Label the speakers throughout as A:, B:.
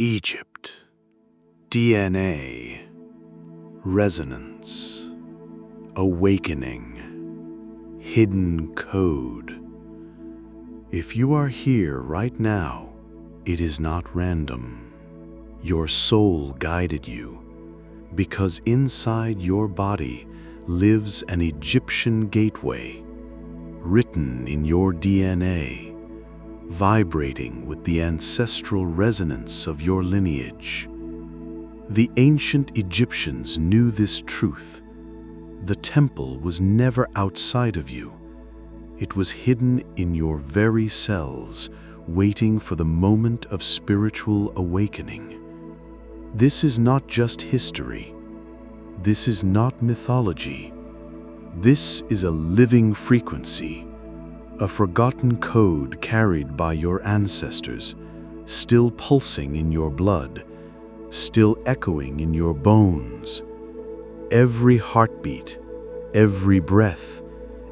A: Egypt, DNA, resonance, awakening, hidden code. If you are here right now, it is not random. Your soul guided you, because inside your body lives an Egyptian gateway, written in your DNA, vibrating with the ancestral resonance of your lineage. The ancient Egyptians knew this truth. The temple was never outside of you. It was hidden in your very cells, waiting for the moment of spiritual awakening. This is not just history. This is not mythology. This is a living frequency, a forgotten code carried by your ancestors, still pulsing in your blood, still echoing in your bones. Every heartbeat, every breath,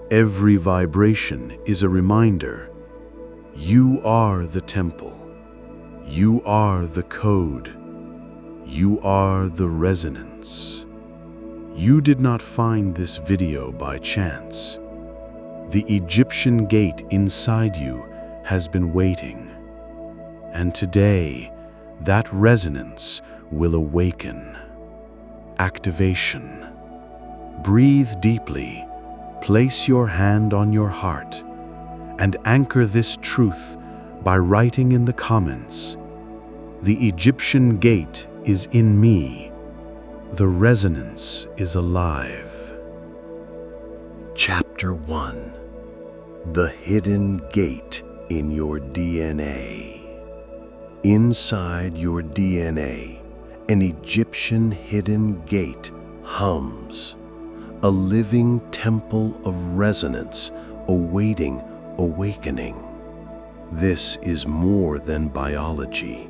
A: every vibration is a reminder. You are the temple. You are the code. You are the resonance. You did not find this video by chance. The Egyptian gate inside you has been waiting. And today, that resonance will awaken. Activation. Breathe deeply, place your hand on your heart, and anchor this truth by writing in the comments, "The Egyptian gate is in me. The resonance is alive."
B: Chapter 1. The Hidden Gate in Your DNA. Inside your DNA, an Egyptian hidden gate hums, a living temple of resonance awaiting awakening. This is more than biology.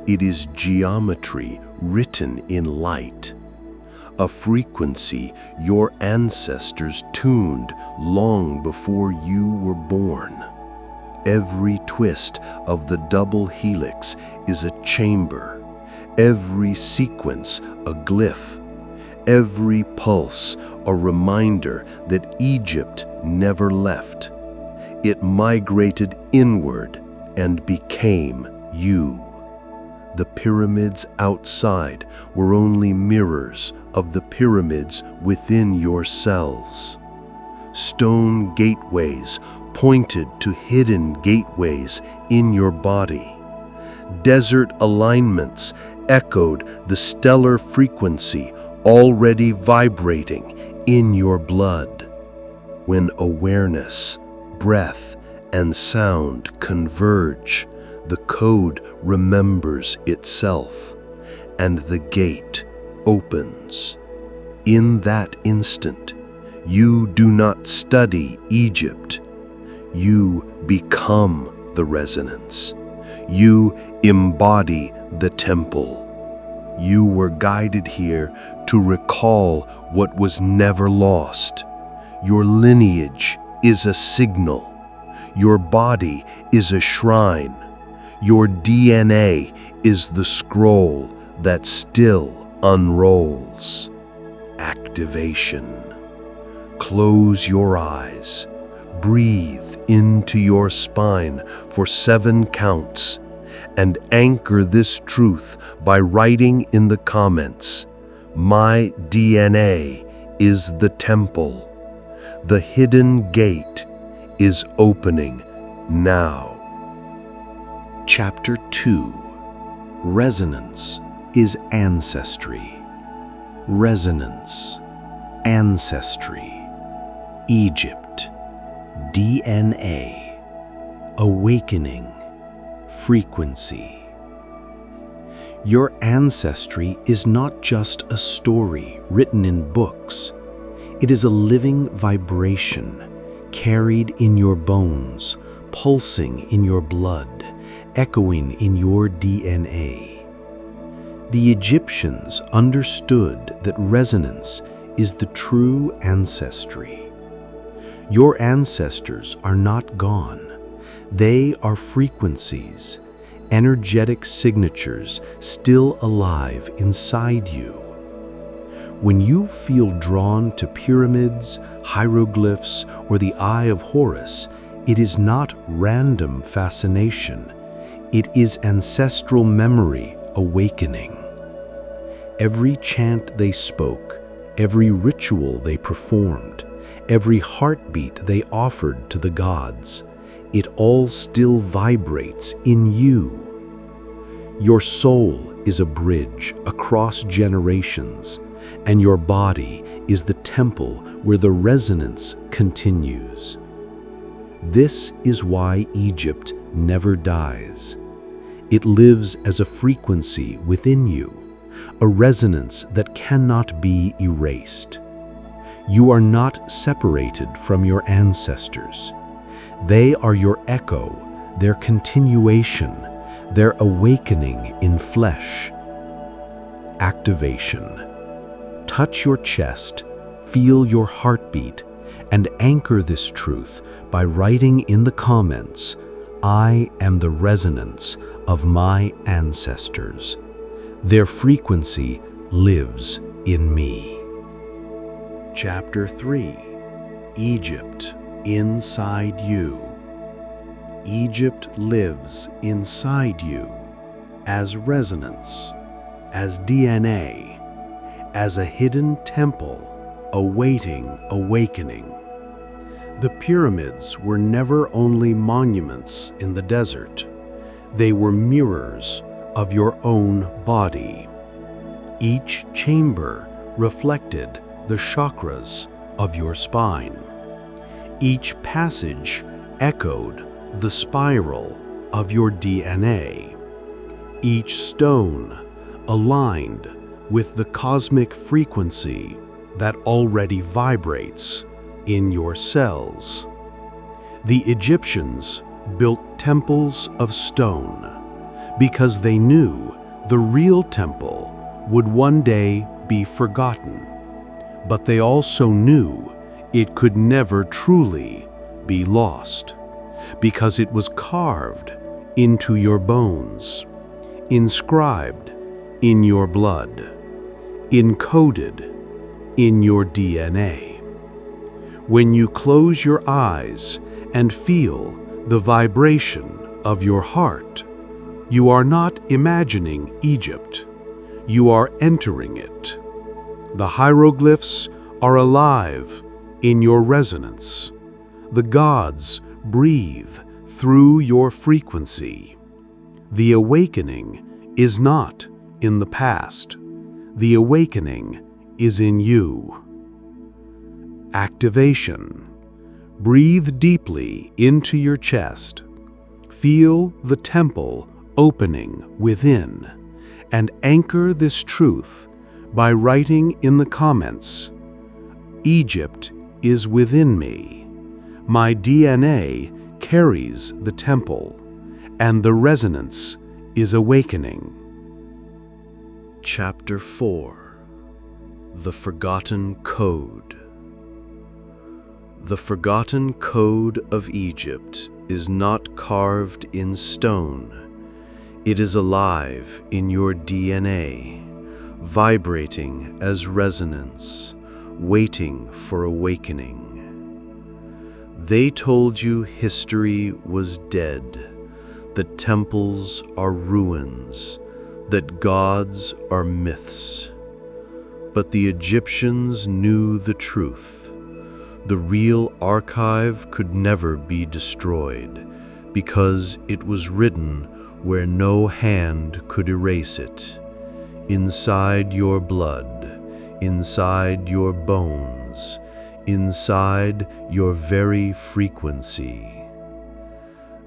B: It is geometry written in light, a frequency your ancestors tuned long before you were born. Every twist of the double helix is a chamber, every sequence a glyph, every pulse a reminder that Egypt never left. It migrated inward and became you. The pyramids outside were only mirrors of the pyramids within your cells. Stone gateways pointed to hidden gateways in your body. Desert alignments echoed the stellar frequency already vibrating in your blood. When awareness, breath, and sound converge, the code remembers itself, and the gate opens. In that instant, you do not study Egypt. You become the resonance. You embody the temple. You were guided here to recall what was never lost. Your lineage is a signal. Your body is a shrine. Your DNA is the scroll that still unrolls. Activation. Close your eyes. Breathe into your spine for 7 counts and anchor this truth by writing in the comments, "My DNA is the temple. The hidden gate is opening now."
A: Chapter 2. Resonance is Ancestry. Resonance, Ancestry, Egypt, DNA, awakening, frequency. Your ancestry is not just a story written in books. It is a living vibration carried in your bones, pulsing in your blood, echoing in your DNA. The Egyptians understood that resonance is the true ancestry. Your ancestors are not gone. They are frequencies, energetic signatures still alive inside you. When you feel drawn to pyramids, hieroglyphs, or the Eye of Horus, it is not random fascination. It is ancestral memory awakening. Every chant they spoke, every ritual they performed, every heartbeat they offered to the gods, it all still vibrates in you. Your soul is a bridge across generations, and your body is the temple where the resonance continues. This is why Egypt never dies. It lives as a frequency within you, a resonance that cannot be erased. You are not separated from your ancestors. They are your echo, their continuation, their awakening in flesh. Activation. Touch your chest, feel your heartbeat, and anchor this truth by writing in the comments, "I am the resonance of my ancestors. Their frequency lives in me." Chapter 3. Egypt inside you. Egypt lives inside you as resonance, as DNA, as a hidden temple awaiting awakening. The pyramids were never only monuments in the desert. They were mirrors of your own body. Each chamber reflected the chakras of your spine. Each passage echoed the spiral of your DNA. Each stone aligned with the cosmic frequency that already vibrates in your cells. The Egyptians built temples of stone because they knew the real temple would one day be forgotten, but they also knew it could never truly be lost because it was carved into your bones, inscribed in your blood, encoded in your DNA. When you close your eyes and feel the vibration of your heart, you are not imagining Egypt, you are entering it. The hieroglyphs are alive in your resonance. The gods breathe through your frequency. The awakening is not in the past. The awakening is in you. Activation. Breathe deeply into your chest. Feel the temple opening within, and anchor this truth by writing in the comments, "Egypt is within me. My DNA carries the temple, and the resonance is awakening." Chapter 4. The Forgotten Code. The forgotten code of Egypt is not carved in stone. It is alive in your DNA, vibrating as resonance, waiting for awakening. They told you history was dead, that temples are ruins, that gods are myths. But the Egyptians knew the truth. The real archive could never be destroyed because it was written where no hand could erase it. Inside your blood, inside your bones, inside your very frequency.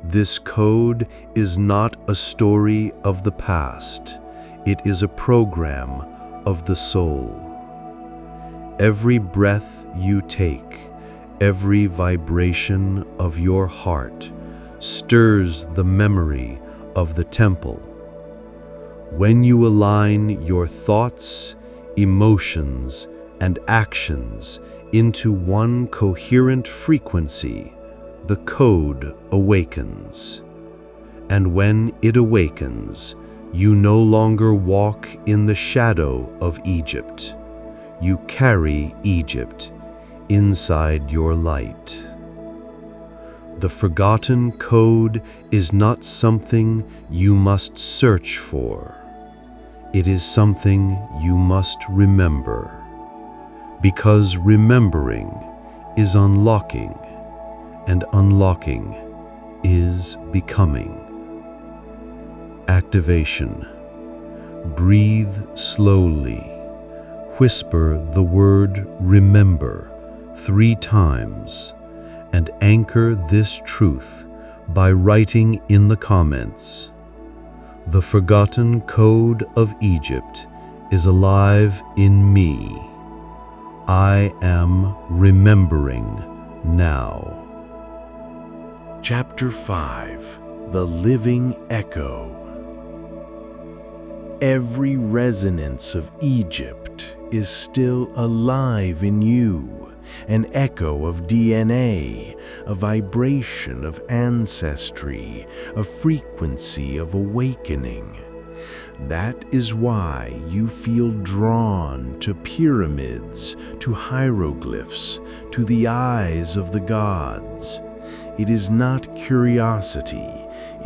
A: This code is not a story of the past. It is a program of the soul. Every breath you take, every vibration of your heart stirs the memory of the temple. When you align your thoughts, emotions, and actions into one coherent frequency, the code awakens. And when it awakens, you no longer walk in the shadow of Egypt. You carry Egypt inside your light. The forgotten code is not something you must search for. It is something you must remember. Because remembering is unlocking, and unlocking is becoming. Activation. Breathe slowly. Whisper the word remember 3 times and anchor this truth by writing in the comments. The forgotten code of Egypt is alive in me. I am remembering now.
B: Chapter 5. The Living Echo. Every resonance of Egypt is still alive in you, an echo of DNA, a vibration of ancestry, a frequency of awakening. That is why you feel drawn to pyramids, to hieroglyphs, to the eyes of the gods. It is not curiosity,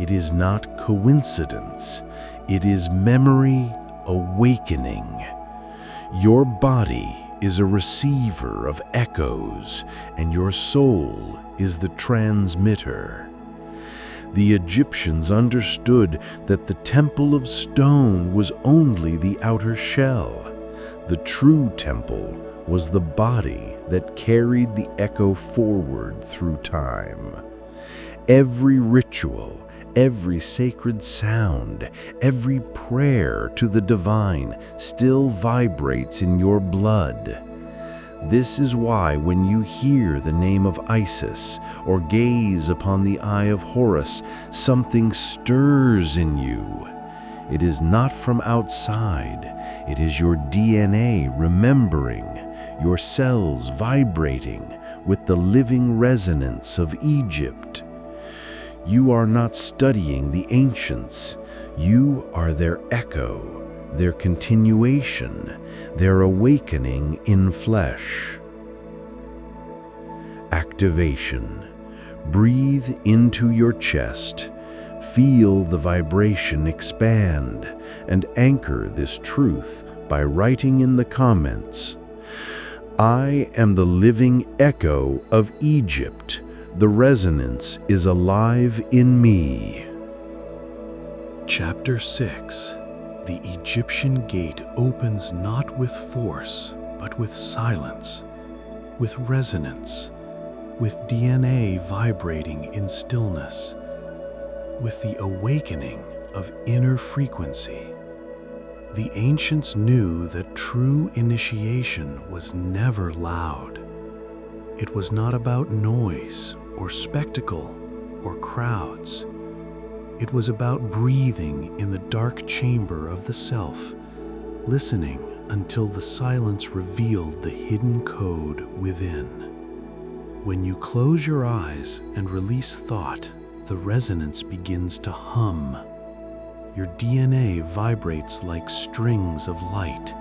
B: it is not coincidence, it is memory awakening. Your body is a receiver of echoes, and your soul is the transmitter. The Egyptians understood that the temple of stone was only the outer shell. The true temple was the body that carried the echo forward through time. Every ritual, every sacred sound, every prayer to the divine still vibrates in your blood. This is why when you hear the name of Isis or gaze upon the eye of Horus, something stirs in you. It is not from outside. It is your DNA remembering, your cells vibrating with the living resonance of Egypt. You are not studying the ancients. You are their echo, their continuation, their awakening in flesh. Activation. Breathe into your chest. Feel the vibration expand and anchor this truth by writing in the comments. I am the living echo of Egypt. The resonance is alive in me.
A: Chapter 6. The Egyptian gate opens not with force, but with silence, with resonance, with DNA vibrating in stillness, with the awakening of inner frequency. The ancients knew that true initiation was never loud. It was not about noise or spectacle or crowds. It was about breathing in the dark chamber of the self, listening until the silence revealed the hidden code within. When you close your eyes and release thought, the resonance begins to hum. Your DNA vibrates like strings of light,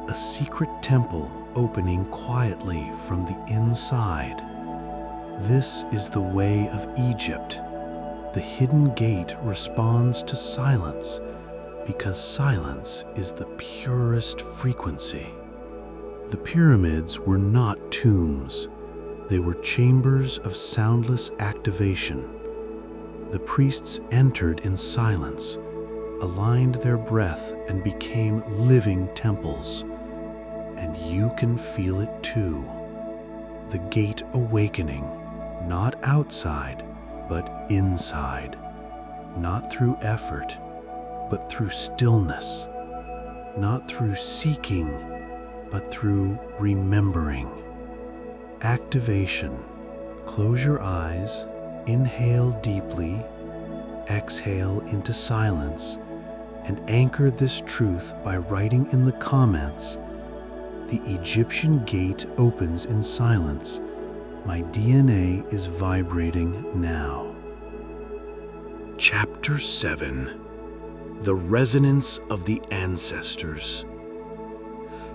A: a secret temple opening quietly from the inside. This is the way of Egypt. The hidden gate responds to silence because silence is the purest frequency. The pyramids were not tombs. They were chambers of soundless activation. The priests entered in silence, aligned their breath, and became living temples. And you can feel it too. The gate awakening, not outside, but inside. Not through effort, but through stillness. Not through seeking, but through remembering. Activation. Close your eyes, inhale deeply, exhale into silence, and anchor this truth by writing in the comments. The Egyptian gate opens in silence. My DNA is vibrating now. Chapter 7. The Resonance of the Ancestors.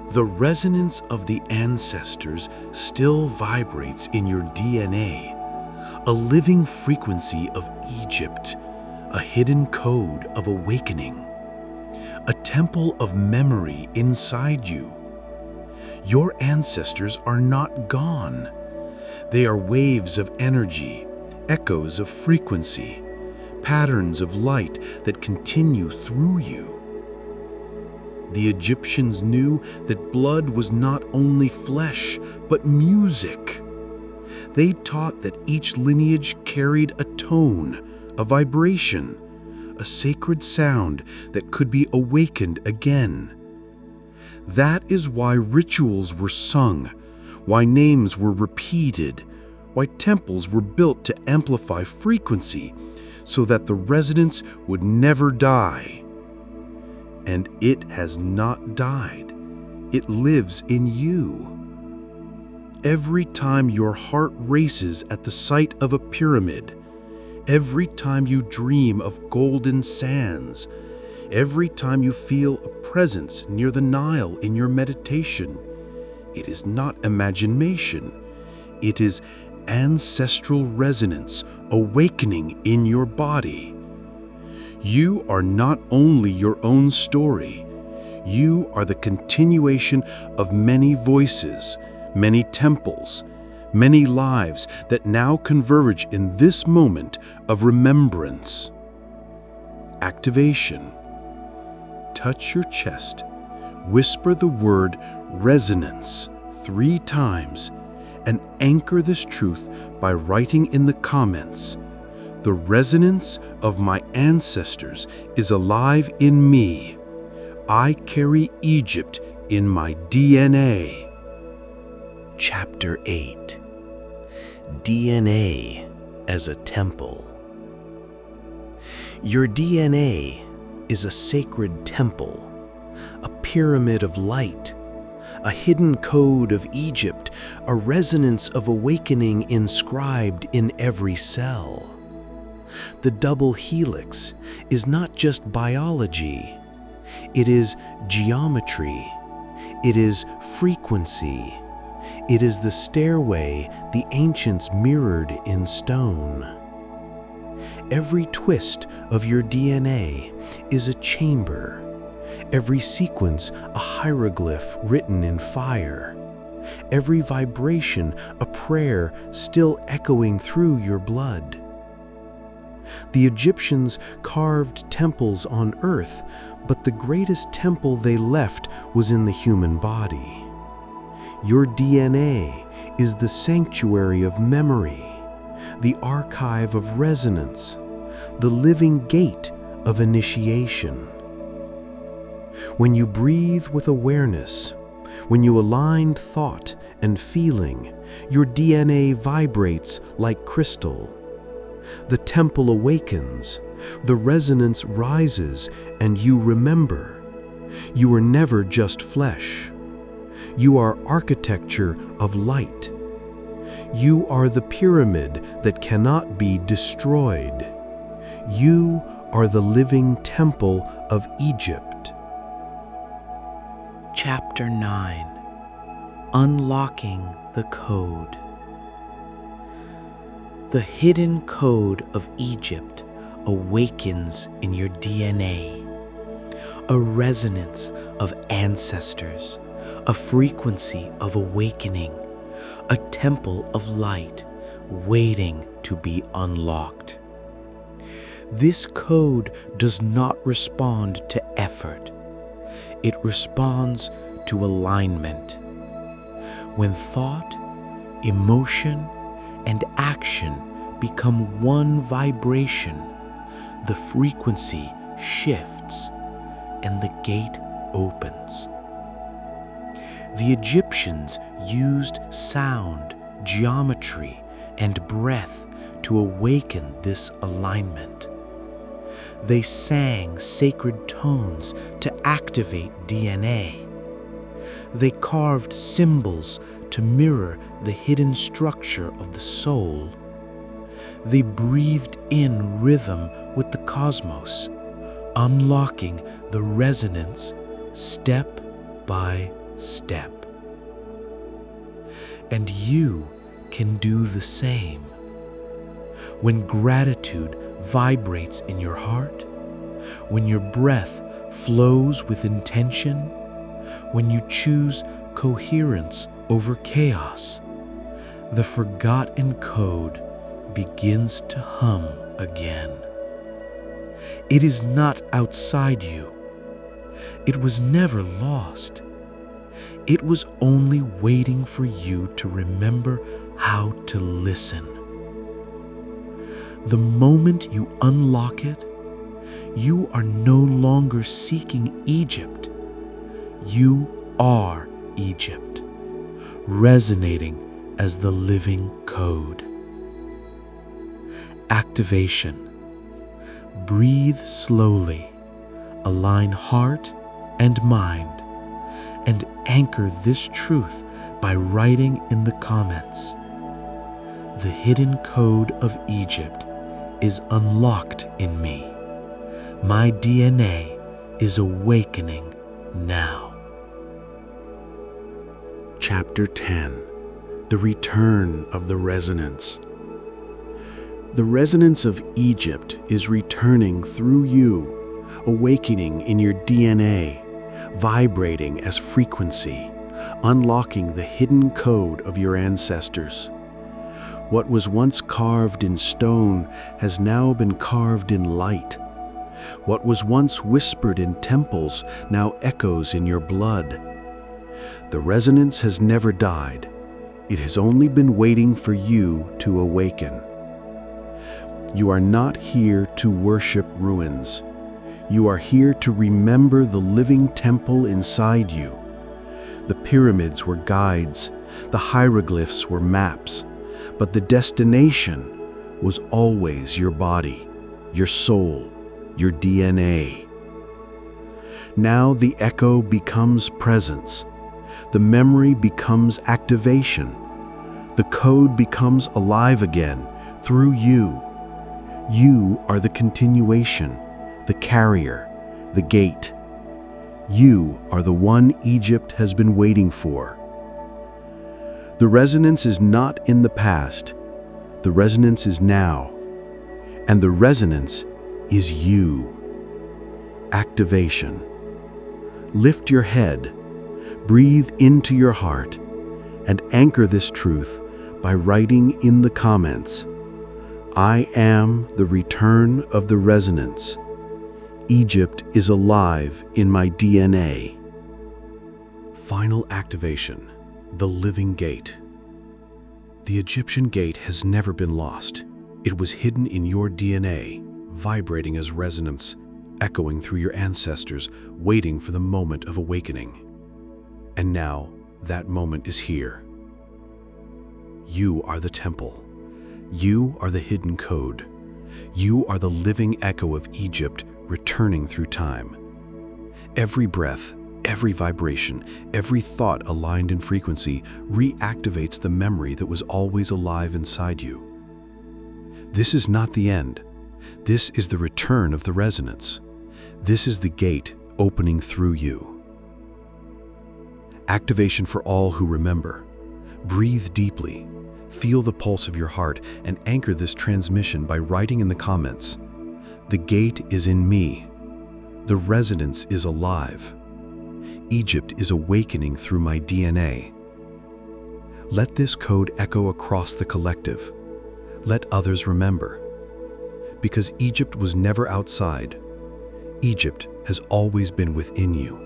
A: The resonance of the ancestors still vibrates in your DNA, a living frequency of Egypt, a hidden code of awakening, a temple of memory inside you. Your ancestors are not gone. They are waves of energy, echoes of frequency, patterns of light that continue through you. The Egyptians knew that blood was not only flesh, but music. They taught that each lineage carried a tone, a vibration, a sacred sound that could be awakened again. That is why rituals were sung, why names were repeated, why temples were built to amplify frequency so that the resonance would never die. And it has not died. It lives in you. Every time your heart races at the sight of a pyramid, every time you dream of golden sands, every time you feel a presence near the Nile in your meditation, it is not imagination. It is ancestral resonance awakening in your body. You are not only your own story, you are the continuation of many voices, many temples, many lives that now converge in this moment of remembrance. Activation. Touch your chest, whisper the word resonance 3 times, and anchor this truth by writing in the comments, "The resonance of my ancestors is alive in me. I carry Egypt in my DNA." Chapter 8. DNA as a temple. Your DNA is a sacred temple, a pyramid of light, a hidden code of Egypt, a resonance of awakening inscribed in every cell. The double helix is not just biology. It is geometry. It is frequency. It is the stairway the ancients mirrored in stone. Every twist of your DNA is a chamber. Every sequence a hieroglyph written in fire. Every vibration a prayer still echoing through your blood. The Egyptians carved temples on earth, but the greatest temple they left was in the human body. Your DNA is the sanctuary of memory, the archive of resonance, the living gate of initiation. When you breathe with awareness, when you align thought and feeling, your DNA vibrates like crystal. The temple awakens, the resonance rises, and you remember. You are never just flesh. You are architecture of light. You are the pyramid that cannot be destroyed. You are the living temple of Egypt. Chapter 9. Unlocking the Code. The hidden code of Egypt awakens in your DNA, a resonance of ancestors, a frequency of awakening, a temple of light waiting to be unlocked. This code does not respond to effort. It responds to alignment. When thought, emotion, and action become one vibration, the frequency shifts and the gate opens. The Egyptians used sound, geometry, and breath to awaken this alignment. They sang sacred tones to activate DNA. They carved symbols to mirror the hidden structure of the soul. They breathed in rhythm with the
B: cosmos, unlocking the resonance step by step. And you can do the same. When gratitude vibrates in your heart, when your breath flows with intention, when you choose coherence over chaos, the forgotten code begins to hum again. It is not outside you. It was never lost. It was only waiting for you to remember how to listen. The moment you unlock it, you are no longer seeking Egypt. You are Egypt, resonating as the living code. Activation. Breathe slowly, align heart and mind, and anchor this truth by writing in the comments. The hidden code of Egypt is unlocked in me. My DNA is awakening now.
A: Chapter 10. The Return of the Resonance. The resonance of Egypt is returning through you, awakening in your DNA, vibrating as frequency, unlocking the hidden code of your ancestors. What was once carved in stone has now been carved in light. What was once whispered in temples now echoes in your blood. The resonance has never died. It has only been waiting for you to awaken. You are not here to worship ruins. You are here to remember the living temple inside you. The pyramids were guides, the hieroglyphs were maps, but the destination was always your body, your soul, your DNA. Now the echo becomes presence. The memory becomes activation. The code becomes alive again through you. You are the continuation, the carrier, the gate. You are the one Egypt has been waiting for. The resonance is not in the past. The resonance is now. And the resonance is you. Activation. Lift your head, breathe into your heart, and anchor this truth by writing in the comments, I am the return of the resonance. Egypt is alive in my DNA. Final activation. The living gate. The Egyptian gate has never been lost. It was hidden in your DNA, vibrating as resonance, echoing through your ancestors, waiting for the moment of awakening. And now, that moment is here. You are the temple. You are the hidden code. You are the living echo of Egypt returning through time. Every breath, every vibration, every thought aligned in frequency reactivates the memory that was always alive inside you. This is not the end. This is the return of the resonance. This is the gate opening through you. Activation for all who remember. Breathe deeply. Feel the pulse of your heart and anchor this transmission by writing in the comments. The gate is in me. The resonance is alive. Egypt is awakening through my DNA. Let this code echo across the collective. Let others remember. Because Egypt was never outside. Egypt has always been within you.